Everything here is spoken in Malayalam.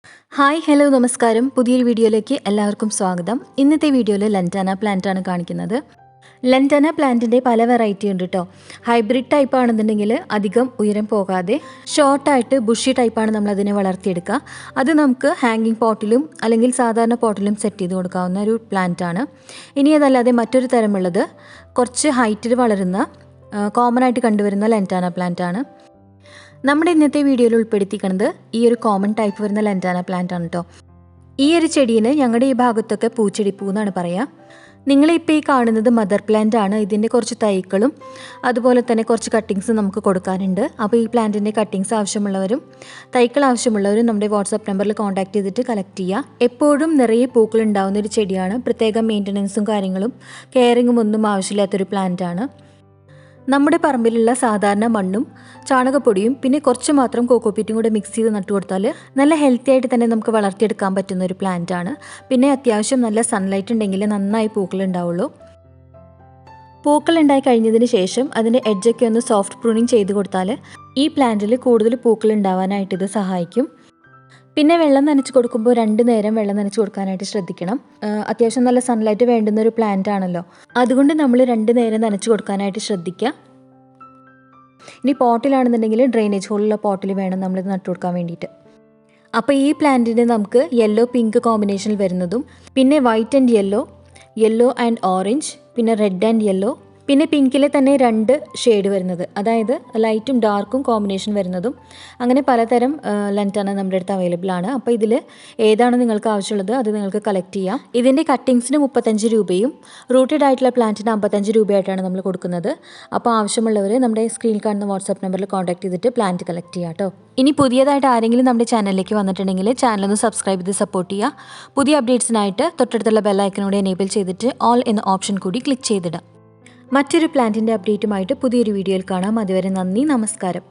ഹായ് ഹലോ നമസ്കാരം പുതിയൊരു വീഡിയോയിലേക്ക് എല്ലാവർക്കും സ്വാഗതം. ഇന്നത്തെ വീഡിയോയിൽ ലന്റാന പ്ലാന്റ് ആണ് കാണിക്കുന്നത്. ലന്റാന പ്ലാന്റിൻ്റെ പല വെറൈറ്റി ഉണ്ട് കേട്ടോ. ഹൈബ്രിഡ് ടൈപ്പ് ആണെന്നുണ്ടെങ്കിൽ അധികം ഉയരം പോകാതെ ഷോർട്ടായിട്ട് ബുഷി ടൈപ്പാണ് നമ്മളതിനെ വളർത്തിയെടുക്കുക. അത് നമുക്ക് ഹാങ്ങിങ് പോട്ടിലും അല്ലെങ്കിൽ സാധാരണ പോട്ടിലും സെറ്റ് ചെയ്ത് കൊടുക്കാവുന്ന ഒരു പ്ലാന്റ് ആണ്. ഇനി അതല്ലാതെ മറ്റൊരു തരമുള്ളത് കുറച്ച് ഹൈറ്റിൽ വളരുന്ന കോമൺ ആയിട്ട് കണ്ടുവരുന്ന ലന്റാന പ്ലാന്റ് ആണ്. നമ്മുടെ ഇന്നത്തെ വീഡിയോയിൽ ഉൾപ്പെടുത്തിക്കുന്നത് ഈ ഒരു കോമൺ ടൈപ്പ് വരുന്ന ലന്റാന പ്ലാന്റ് ആണ് കേട്ടോ. ഈ ഒരു ചെടീന് ഞങ്ങളുടെ ഈ ഭാഗത്തൊക്കെ പൂച്ചെടിപ്പൂ എന്നാണ് പറയുക. നിങ്ങളിപ്പോൾ ഈ കാണുന്നത് മദർ പ്ലാന്റ് ആണ്. ഇതിൻ്റെ കുറച്ച് തൈകളും അതുപോലെ തന്നെ കുറച്ച് കട്ടിങ്സ് നമുക്ക് കൊടുക്കാനുണ്ട്. അപ്പോൾ ഈ പ്ലാന്റിൻ്റെ കട്ടിങ്സ് ആവശ്യമുള്ളവരും തൈകൾ ആവശ്യമുള്ളവരും നമ്മുടെ വാട്സാപ്പ് നമ്പറിൽ കോൺടാക്ട് ചെയ്തിട്ട് കളക്ട് ചെയ്യുക. എപ്പോഴും നിറയെ പൂക്കൾ ഉണ്ടാകുന്ന ഒരു ചെടിയാണ്. പ്രത്യേകം മെയിൻ്റനൻസും കാര്യങ്ങളും കെയറിങ്ങും ഒന്നും ആവശ്യമില്ലാത്തൊരു പ്ലാന്റ് ആണ്. നമ്മുടെ പറമ്പിലുള്ള സാധാരണ മണ്ണും ചാണകപ്പൊടിയും പിന്നെ കുറച്ച് മാത്രം കോക്കോപീറ്റും കൂടെ മിക്സ് ചെയ്ത് നട്ടു കൊടുത്താൽ നല്ല ഹെൽത്തി ആയിട്ട് തന്നെ നമുക്ക് വളർത്തിയെടുക്കാൻ പറ്റുന്ന ഒരു പ്ലാന്റ് ആണ്. പിന്നെ അത്യാവശ്യം നല്ല സൺലൈറ്റ് ഉണ്ടെങ്കിൽ നന്നായി പൂക്കൾ ഉണ്ടാവുള്ളൂ. പൂക്കൾ ഉണ്ടായി കഴിഞ്ഞതിന് ശേഷം അതിൻ്റെ എഡ്ജൊക്കെ ഒന്ന് സോഫ്റ്റ് പ്രൂണിങ് ചെയ്ത് കൊടുത്താൽ ഈ പ്ലാന്റിൽ കൂടുതൽ പൂക്കൾ ഉണ്ടാവാനായിട്ട് ഇത് സഹായിക്കും. പിന്നെ വെള്ളം നനച്ച് കൊടുക്കുമ്പോൾ 2 നേരം വെള്ളം നനച്ച് കൊടുക്കാനായിട്ട് ശ്രദ്ധിക്കണം. അത്യാവശ്യം നല്ല സൺലൈറ്റ് വേണ്ടുന്ന ഒരു പ്ലാന്റ് ആണല്ലോ, അതുകൊണ്ട് നമ്മൾ 2 നേരം നനച്ച് കൊടുക്കാനായിട്ട് ശ്രദ്ധിക്കുക. ഇനി പോട്ടിലാണെന്നുണ്ടെങ്കിൽ ഡ്രെയിനേജ് ഹോളുള്ള പോട്ടിൽ വേണം നമ്മളിത് നട്ടു കൊടുക്കാൻ വേണ്ടിയിട്ട്. അപ്പോൾ ഈ പ്ലാന്റിന് നമുക്ക് യെല്ലോ പിങ്ക് കോമ്പിനേഷനിൽ വരുന്നതും പിന്നെ white and yellow and orange പിന്നെ റെഡ് ആൻഡ് യെല്ലോ പിന്നെ പിങ്കിലെ തന്നെ 2 ഷെയ്ഡ് വരുന്നത്, അതായത് ലൈറ്റും ഡാർക്കും കോമ്പിനേഷൻ വരുന്നതും അങ്ങനെ പലതരം ലന്റാന നമ്മുടെ അടുത്ത് അവൈലബിൾ ആണ്. അപ്പോൾ ഇതിൽ ഏതാണ് നിങ്ങൾക്ക് ആവശ്യമുള്ളത് അത് നിങ്ങൾക്ക് കളക്ട് ചെയ്യാം. ഇതിൻ്റെ കട്ടിങ്സിന് 35 രൂപയും റൂട്ടഡ് ആയിട്ടുള്ള പ്ലാന്റിന് 55 രൂപയായിട്ടാണ് നമ്മൾ കൊടുക്കുന്നത്. അപ്പോൾ ആവശ്യമുള്ളവർ നമ്മുടെ സ്ക്രീനിൽ കാണുന്ന വാട്സാപ്പ് നമ്പറിൽ കോൺടാക്ട് ചെയ്തിട്ട് പ്ലാന്റ് കളക്ട് ചെയ്യാം കേട്ടോ. ഇനി പുതിയതായിട്ട് ആരെങ്കിലും നമ്മുടെ ചാനലിലേക്ക് വന്നിട്ടുണ്ടെങ്കിൽ ചാനലൊന്ന് സബ്സ്ക്രൈബ് ചെയ്ത് സപ്പോർട്ട് ചെയ്യുക. പുതിയ അപ്ഡേറ്റ്സിനായിട്ട് തൊട്ടടുത്തുള്ള ബെല്ലൈക്കനോട് എനേബിൾ ചെയ്തിട്ട് ഓൾ എന്ന ഓപ്ഷൻ കൂടി ക്ലിക്ക് ചെയ്തിടാം. മറ്റൊരു പ്ലാന്റിൻ്റെ അപ്ഡേറ്റുമായിട്ട് പുതിയൊരു വീഡിയോയിൽ കാണാം. അതുവരെ നന്ദി, നമസ്കാരം.